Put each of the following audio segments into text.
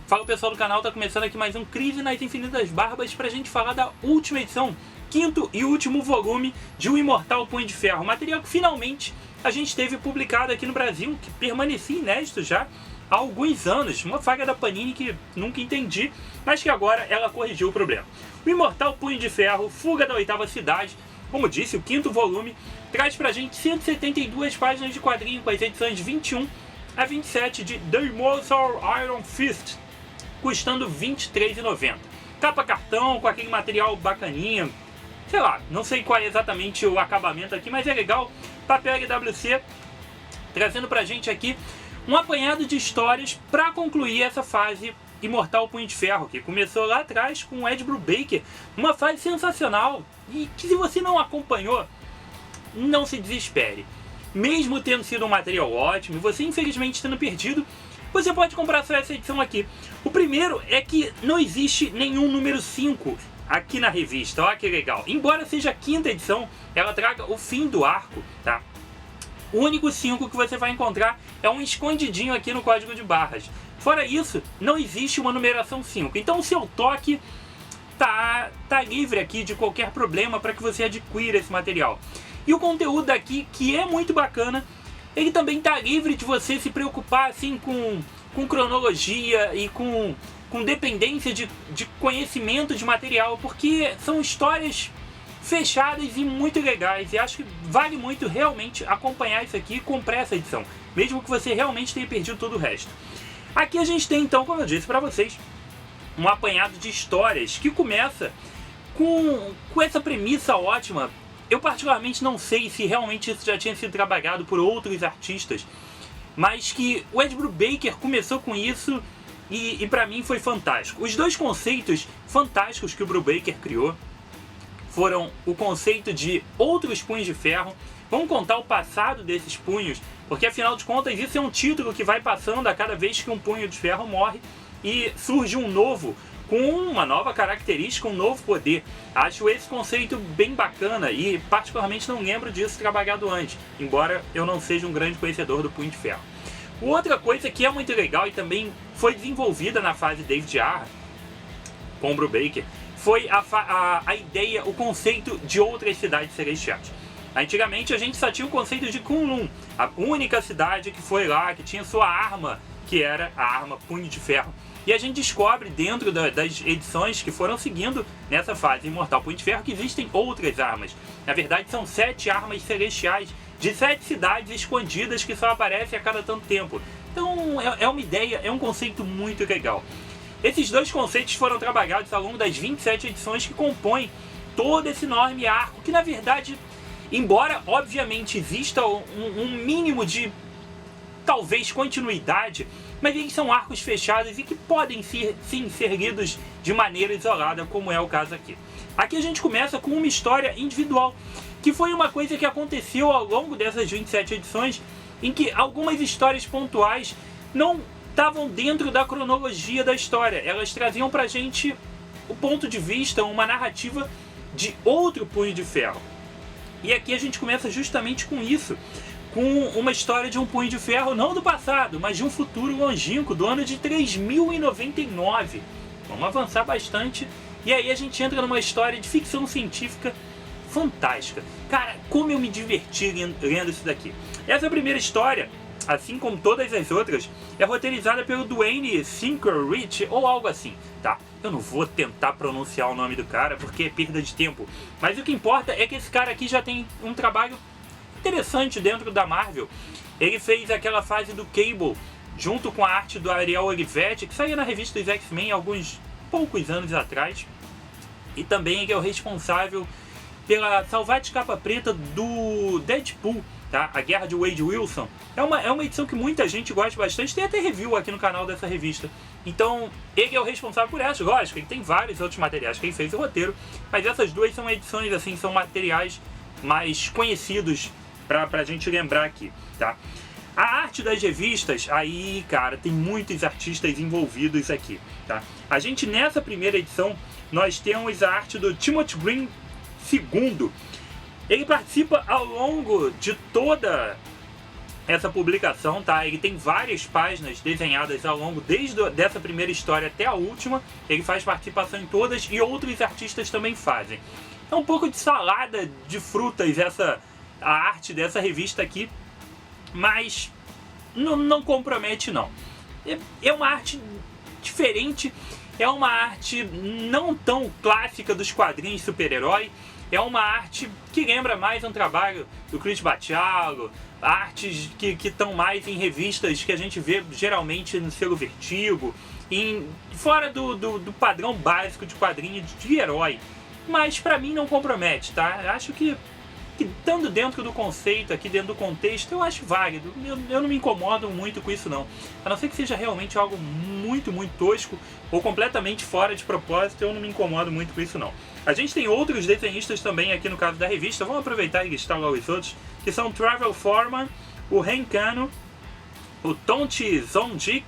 Fala pessoal do canal, tá começando aqui mais um Crise nas Infinitas Barbas pra gente falar da última edição, quinto e último volume de O Imortal Punho de Ferro, material que finalmente a gente teve publicado aqui no Brasil, que permanecia inédito já há alguns anos, uma falha da Panini que nunca entendi, mas que agora ela corrigiu o problema. O Imortal Punho de Ferro, Fuga da Oitava Cidade, como disse, o quinto volume, traz pra gente 172 páginas de quadrinho com as edições 21 a 27 de The Immortal Iron Fist, custando R$ 23,90. Capa cartão, com aquele material bacaninha, sei lá, não sei qual é exatamente o acabamento aqui, mas é legal. Papel LWC, trazendo pra gente aqui um apanhado de histórias para concluir essa fase Imortal Punho de Ferro, que começou lá atrás com o Ed Brubaker, uma fase sensacional, e que se você não acompanhou, não se desespere. Mesmo tendo sido um material ótimo, você infelizmente tendo perdido, você pode comprar só essa edição aqui. O primeiro é que não existe nenhum número 5 aqui na revista, olha que legal. Embora seja a quinta edição, ela traga o fim do arco, tá? O único 5 que você vai encontrar é um escondidinho aqui no código de barras. Fora isso, não existe uma numeração 5. Então o seu toque tá livre aqui de qualquer problema para que você adquira esse material. E o conteúdo aqui, que é muito bacana, ele também tá livre de você se preocupar assim com cronologia e com dependência de conhecimento de material, porque são histórias fechadas e muito legais, e acho que vale muito realmente acompanhar isso aqui e comprar essa edição, mesmo que você realmente tenha perdido todo o resto. Aqui a gente tem então, como eu disse para vocês, um apanhado de histórias que começa com essa premissa ótima. Eu particularmente não sei se realmente isso já tinha sido trabalhado por outros artistas, mas que o Ed Brubaker começou com isso e para mim foi fantástico. Os dois conceitos fantásticos que o Brubaker criou foram o conceito de outros punhos de ferro. Vamos contar o passado desses punhos, porque afinal de contas isso é um título que vai passando a cada vez que um punho de ferro morre e surge um novo, com uma nova característica, um novo poder. Acho esse conceito bem bacana e particularmente não lembro disso trabalhado antes, embora eu não seja um grande conhecedor do Punho de Ferro. Outra coisa que é muito legal e também foi desenvolvida na fase David Ayer com o Brubaker foi a ideia, o conceito de outras cidades celestiais. Antigamente a gente só tinha o conceito de Kunlun, a única cidade que foi lá, que tinha sua arma, que era a arma Punho de Ferro. E a gente descobre dentro das edições que foram seguindo nessa fase Imortal Punho de Ferro que existem outras armas. Na verdade são 7 armas celestiais de 7 cidades escondidas que só aparecem a cada tanto tempo. Então é uma ideia, é um conceito muito legal. Esses dois conceitos foram trabalhados ao longo das 27 edições que compõem todo esse enorme arco, que na verdade, embora obviamente exista um mínimo de talvez continuidade, mas eles são arcos fechados e que podem sim ser lidos de maneira isolada, como é o caso aqui. Aqui a gente começa com uma história individual, que foi uma coisa que aconteceu ao longo dessas 27 edições, em que algumas histórias pontuais não estavam dentro da cronologia da história. Elas traziam pra gente o ponto de vista, uma narrativa de outro Punho de Ferro. E aqui a gente começa justamente com isso, com uma história de um Punho de Ferro, não do passado, mas de um futuro longínquo, do ano de 3099. Vamos avançar bastante, e aí a gente entra numa história de ficção científica fantástica. Cara, como eu me diverti lendo isso daqui. Essa primeira história, assim como todas as outras, é roteirizada pelo Duane Sinker-Rich, ou algo assim, tá? Eu não vou tentar pronunciar o nome do cara, porque é perda de tempo. Mas o que importa é que esse cara aqui já tem um trabalho interessante dentro da Marvel. Ele fez aquela fase do Cable junto com a arte do Ariel Olivetti, que saía na revista dos X-Men alguns poucos anos atrás, e também ele é o responsável pela Salvate Capa Preta do Deadpool, tá? A Guerra de Wade Wilson. É uma edição que muita gente gosta bastante, tem até review aqui no canal dessa revista. Então ele é o responsável por essa, lógico, ele tem vários outros materiais que ele fez o roteiro, mas essas duas são edições assim, são materiais mais conhecidos pra gente lembrar aqui, tá? A arte das revistas, aí, cara, tem muitos artistas envolvidos aqui, tá? A gente, nessa primeira edição, nós temos a arte do Timothy Green II. Ele participa ao longo de toda essa publicação, tá? Ele tem várias páginas desenhadas ao longo, dessa primeira história até a última. Ele faz participação em todas e outros artistas também fazem. É um pouco de salada de frutas a arte dessa revista aqui, mas não compromete não. É uma arte diferente, é uma arte não tão clássica dos quadrinhos super-herói. É uma arte que lembra mais um trabalho do Chris Bachalo, artes que estão mais em revistas que a gente vê geralmente no selo Vertigo, fora do padrão básico de quadrinho de herói. Mas pra mim não compromete, tá? Acho que estando dentro do conceito, aqui dentro do contexto, eu acho válido. Eu não me incomodo muito com isso não. A não ser que seja realmente algo muito, muito tosco ou completamente fora de propósito, eu não me incomodo muito com isso não. A gente tem outros desenhistas também aqui no caso da revista, vamos aproveitar e listar lá os outros, que são o Travel Foreman, o Ren Kano, o Tonchi Zonjik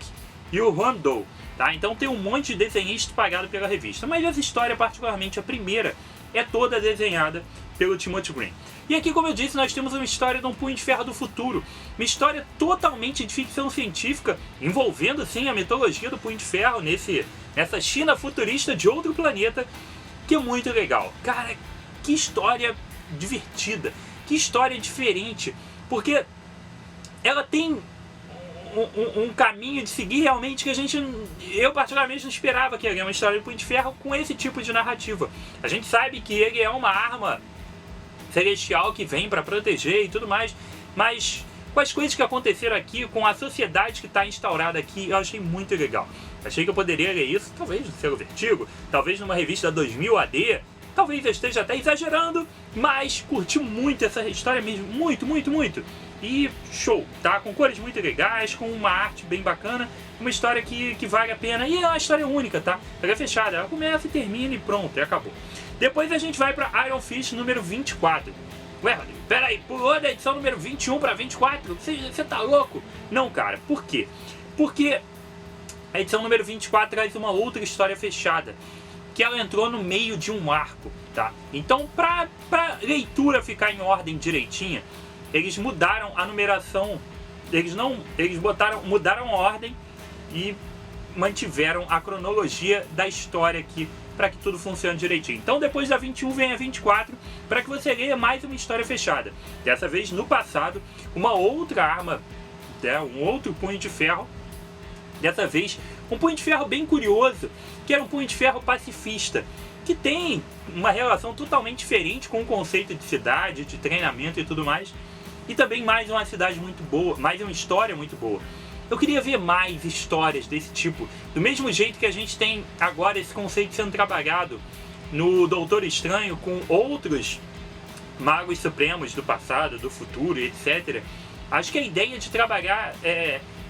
e o Juan Do. Tá? Então tem um monte de desenhistas pagados pela revista, mas essa história, particularmente a primeira, é toda desenhada pelo Timothy Green. E aqui, como eu disse, nós temos uma história de um Punho de Ferro do futuro, uma história totalmente de ficção científica, envolvendo sim a mitologia do Punho de Ferro nessa China futurista de outro planeta, que é muito legal. Cara, que história divertida, que história diferente, porque ela tem um caminho de seguir realmente que eu particularmente não esperava que era uma história de Punho de Ferro com esse tipo de narrativa. A gente sabe que ele é uma arma celestial que vem para proteger e tudo mais, mas com as coisas que aconteceram aqui, com a sociedade que está instaurada aqui, eu achei muito legal. Achei que eu poderia ler isso, talvez no selo Vertigo, talvez numa revista 2000 AD, talvez eu esteja até exagerando, mas curti muito essa história mesmo, muito, muito, muito. E show, tá? Com cores muito legais, com uma arte bem bacana, uma história que vale a pena, e é uma história única, tá? Ela é fechada, ela começa e termina e pronto, e acabou. Depois a gente vai pra Iron Fist número 24. Ué, Rodrigo, peraí, pulou da edição número 21 pra 24? Você tá louco? Não, cara, por quê? Porque a edição número 24 traz uma outra história fechada, que ela entrou no meio de um arco, tá? Então, pra leitura ficar em ordem direitinha, eles mudaram a numeração, mudaram a ordem e mantiveram a cronologia da história aqui para que tudo funcione direitinho. Então depois da 21 vem a 24 para que você leia mais uma história fechada. Dessa vez no passado, uma outra arma, um outro punho de ferro. Dessa vez um punho de ferro bem curioso, que era um punho de ferro pacifista, que tem uma relação totalmente diferente com o conceito de cidade, de treinamento e tudo mais. E também mais uma cidade muito boa, mais uma história muito boa. Eu queria ver mais histórias desse tipo, do mesmo jeito que a gente tem agora esse conceito sendo trabalhado no Doutor Estranho com outros magos supremos do passado, do futuro, etc. Acho que a ideia de trabalhar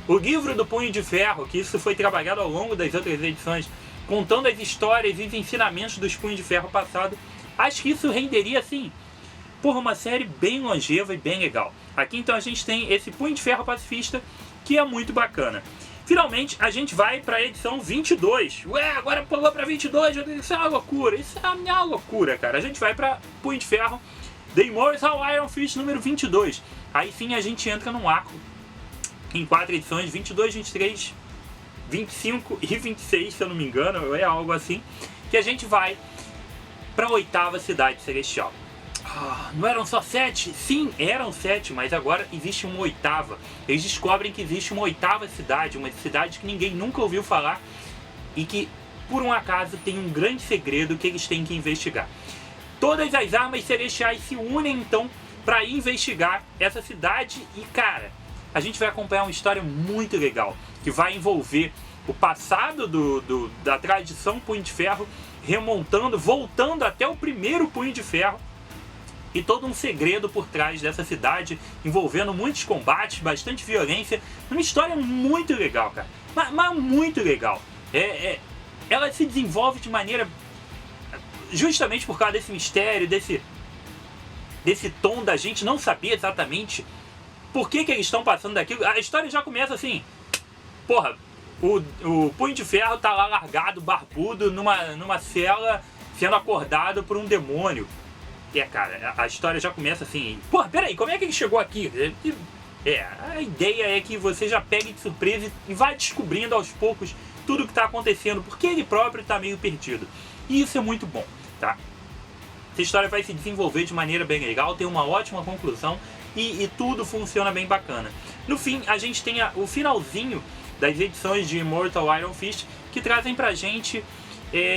o livro do Punho de Ferro, que isso foi trabalhado ao longo das outras edições, contando as histórias e os ensinamentos dos Punhos de Ferro passado, acho que isso renderia, assim, por uma série bem longeva e bem legal. Aqui então a gente tem esse Punho de Ferro pacifista, que é muito bacana. Finalmente a gente vai para a edição 22. Ué, agora pulou para 22, isso é uma loucura, isso é uma loucura, cara. A gente vai para Punho de Ferro, The Immortal Iron Fist número 22. Aí sim a gente entra num arco em 4 edições, 22, 23, 25 e 26, se eu não me engano, é algo assim, que a gente vai para a 8ª cidade celestial. Não eram só 7? Sim, eram 7, mas agora existe uma 8ª. Eles descobrem que existe uma 8ª cidade, uma cidade que ninguém nunca ouviu falar e que, por um acaso, tem um grande segredo que eles têm que investigar. Todas as armas celestiais se unem, então, para investigar essa cidade e, cara, a gente vai acompanhar uma história muito legal, que vai envolver o passado da tradição Punho de Ferro, voltando até o primeiro Punho de Ferro, e todo um segredo por trás dessa cidade, envolvendo muitos combates, bastante violência. Uma história muito legal, cara. Mas muito legal. Ela se desenvolve de maneira... justamente por causa desse mistério, desse tom da gente não saber exatamente por que eles estão passando daquilo. A história já começa assim... Porra, o Punho de Ferro tá lá largado, barbudo, numa cela, sendo acordado por um demônio. Cara, a história já começa assim... Porra, peraí, como é que ele chegou aqui? A ideia é que você já pegue de surpresa e vai descobrindo aos poucos tudo o que está acontecendo, porque ele próprio está meio perdido. E isso é muito bom, tá? Essa história vai se desenvolver de maneira bem legal, tem uma ótima conclusão e tudo funciona bem bacana. No fim, a gente tem o finalzinho das edições de Immortal Iron Fist, que trazem pra gente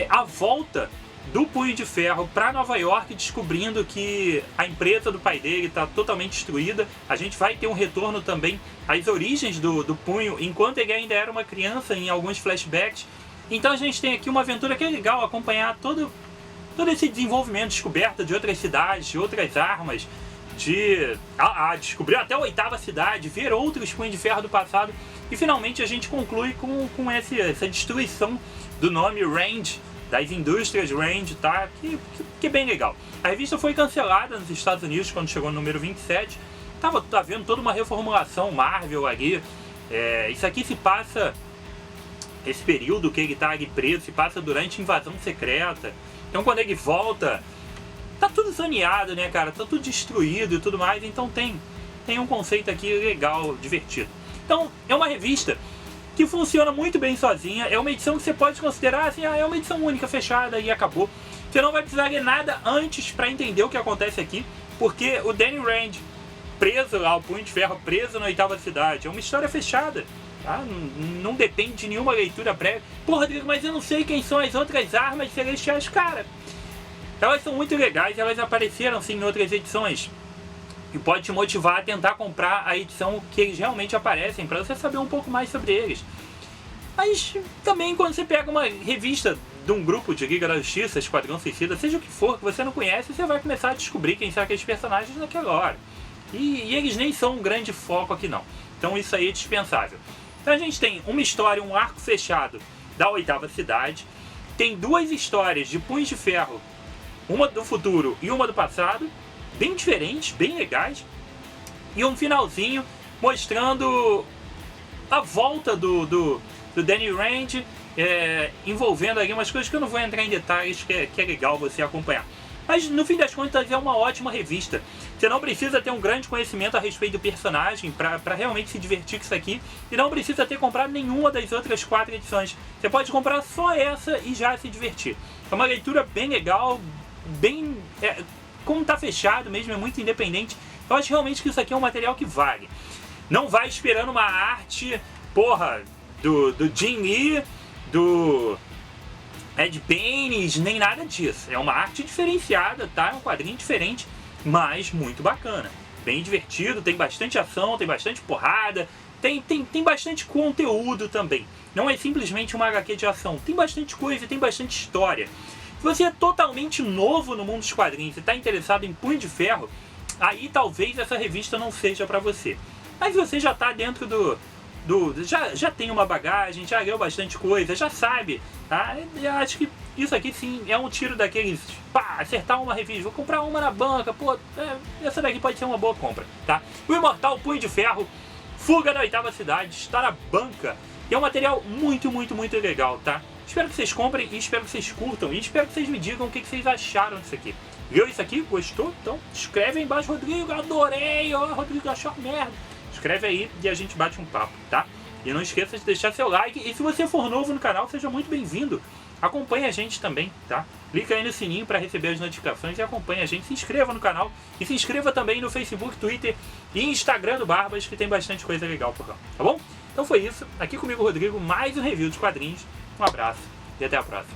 a volta do Punho de Ferro para Nova York, descobrindo que a empresa do pai dele está totalmente destruída. A gente vai ter um retorno também às origens do Punho, enquanto ele ainda era uma criança, em alguns flashbacks. Então a gente tem aqui uma aventura que é legal acompanhar todo esse desenvolvimento, descoberta de outras cidades, de outras armas, descobrir até a 8ª cidade, ver outros Punhos de Ferro do passado. E finalmente a gente conclui com essa destruição do nome Rand, das indústrias Rand, tá? Que é bem legal. A revista foi cancelada nos Estados Unidos quando chegou no número 27. Tá vendo toda uma reformulação Marvel ali. Isso aqui se passa, esse período que ele tá ali preso, se passa durante a invasão secreta. Então quando ele volta, tá tudo zoneado, né, cara? Tá tudo destruído e tudo mais. Então tem um conceito aqui legal, divertido. Então é uma revista que funciona muito bem sozinha. É uma edição que você pode considerar assim, é uma edição única, fechada e acabou. Você não vai precisar ler nada antes para entender o que acontece aqui, porque o Danny Rand preso lá, o Punho de Ferro preso na 8ª cidade, é uma história fechada, tá? Não depende de nenhuma leitura prévia. Pô, Rodrigo, mas eu não sei quem são as outras armas celestiais. Cara, elas são muito legais, elas apareceram sim em outras edições, e pode te motivar a tentar comprar a edição que eles realmente aparecem, para você saber um pouco mais sobre eles. Mas também quando você pega uma revista de um grupo de Liga da Justiça, Esquadrão Suicida, seja o que for que você não conhece, você vai começar a descobrir quem são aqueles personagens naquela hora. E eles nem são um grande foco aqui não. Então isso aí é dispensável. Então a gente tem uma história, um arco fechado da 8ª cidade. Tem 2 histórias de Punhos de Ferro, uma do futuro e uma do passado, bem diferentes, bem legais, e um finalzinho mostrando a volta do Danny Rand, envolvendo ali umas coisas que eu não vou entrar em detalhes, que é legal você acompanhar. Mas no fim das contas é uma ótima revista. Você não precisa ter um grande conhecimento a respeito do personagem para realmente se divertir com isso aqui, e não precisa ter comprado nenhuma das outras 4 edições. Você pode comprar só essa e já se divertir. É uma leitura bem legal, bem... como tá fechado mesmo, é muito independente. Eu acho realmente que isso aqui é um material que vale. Não vai esperando uma arte, porra, do Jim Lee, do Ed Benes, nem nada disso. É uma arte diferenciada, tá? É um quadrinho diferente, mas muito bacana. Bem divertido, tem bastante ação, tem bastante porrada, tem bastante conteúdo também. Não é simplesmente uma HQ de ação, tem bastante coisa, tem bastante história. Se você é totalmente novo no mundo dos quadrinhos e está interessado em Punho de Ferro, aí talvez essa revista não seja para você. Mas você já está dentro já tem uma bagagem, já leu bastante coisa, já sabe, tá? Eu acho que isso aqui sim é um tiro daqueles, pá, acertar uma revista, vou comprar uma na banca, pô, essa daqui pode ser uma boa compra, tá? O Imortal Punho de Ferro, Fuga da 8ª cidade, está na banca, e é um material muito, muito, muito legal, tá? Espero que vocês comprem e espero que vocês curtam e espero que vocês me digam o que vocês acharam disso aqui. Viu isso aqui? Gostou? Então escreve aí embaixo, Rodrigo, adorei, ó, Rodrigo achou merda. Escreve aí e a gente bate um papo, tá? E não esqueça de deixar seu like e se você for novo no canal, seja muito bem-vindo. Acompanhe a gente também, tá? Clica aí no sininho para receber as notificações e acompanhe a gente. Se inscreva no canal e se inscreva também no Facebook, Twitter e Instagram do Barbas, que tem bastante coisa legal por lá, tá bom? Então foi isso. Aqui comigo, Rodrigo, mais um review de quadrinhos. Um abraço e até a próxima.